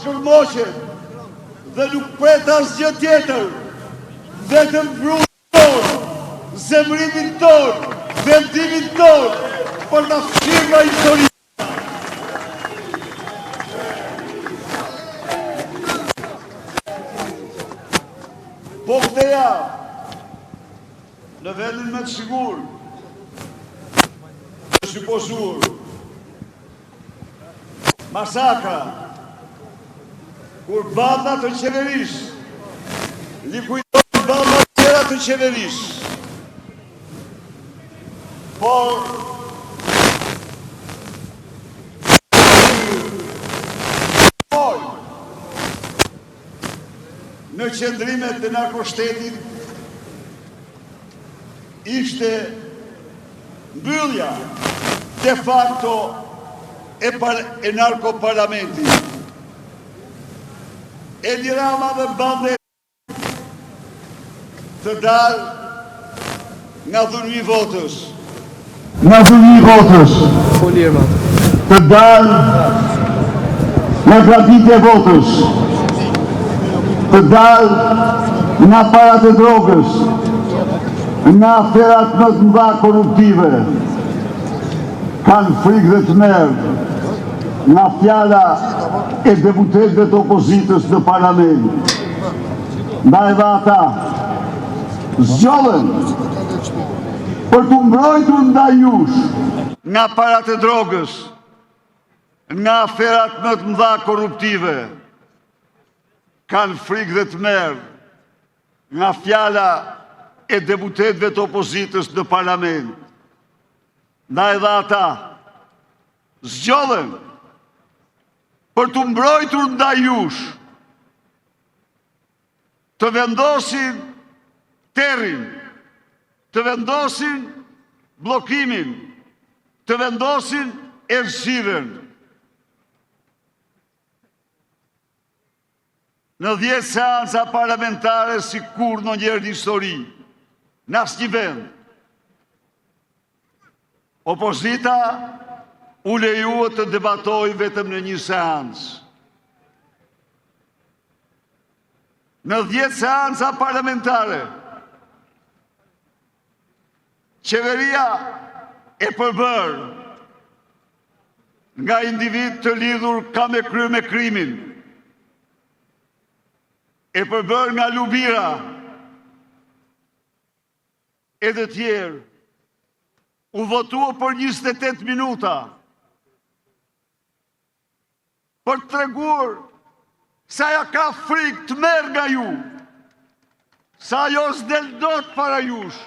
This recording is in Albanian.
shkërmoqet dhe nuk pret asgjë tjetër, vetëm vrujën tonë, zemrimin tonë, vendimin tonë, për të fshirë nga historia. Po këteja, në vendin me të sigur, të supozur, masakra, kur banda të qeveris, likujdojnë banda tjera të qeveris, por në qëndrimet të narkoshtetit ishte mbyllja de facto e narkoparlamentit. Edi Rama dhe bande të dalë nga dhunimi i votës. Nga dhunimi i votës. Të dalë nga graditja e votës. Të dalë nga parat e drogës, nga aferat më të mëdha korruptive, kanë frikë dhe të merë nga fjala e deputetëve të opozitës në parlament. Ndaj dhe ata zgjodhen për të mbrojtur ndaj jush nga parat e drogës, nga aferat më të mëdha korruptive, kanë frikë dhe të merë nga fjala e deputetëve të opozitës në parlament. Ndaj dhe ata zgjodhen për të mbrojtur ndaj jush, të vendosin terrin, të vendosin blokimin, të vendosin errësirën. Në 10 seanca parlamentare si kur në njerë një histori, në asë një vend, opozita u lejuat të debatoj vetëm në një seancë. Në 10 seanca parlamentare, qeveria e përbër nga individ të lidhur ka me kry me krimin, e përbër nga lubira e të tjerë, u votua për 28 minuta për të treguar sa ja ka frikë të merë nga ju, sa jo s'del dot para jush,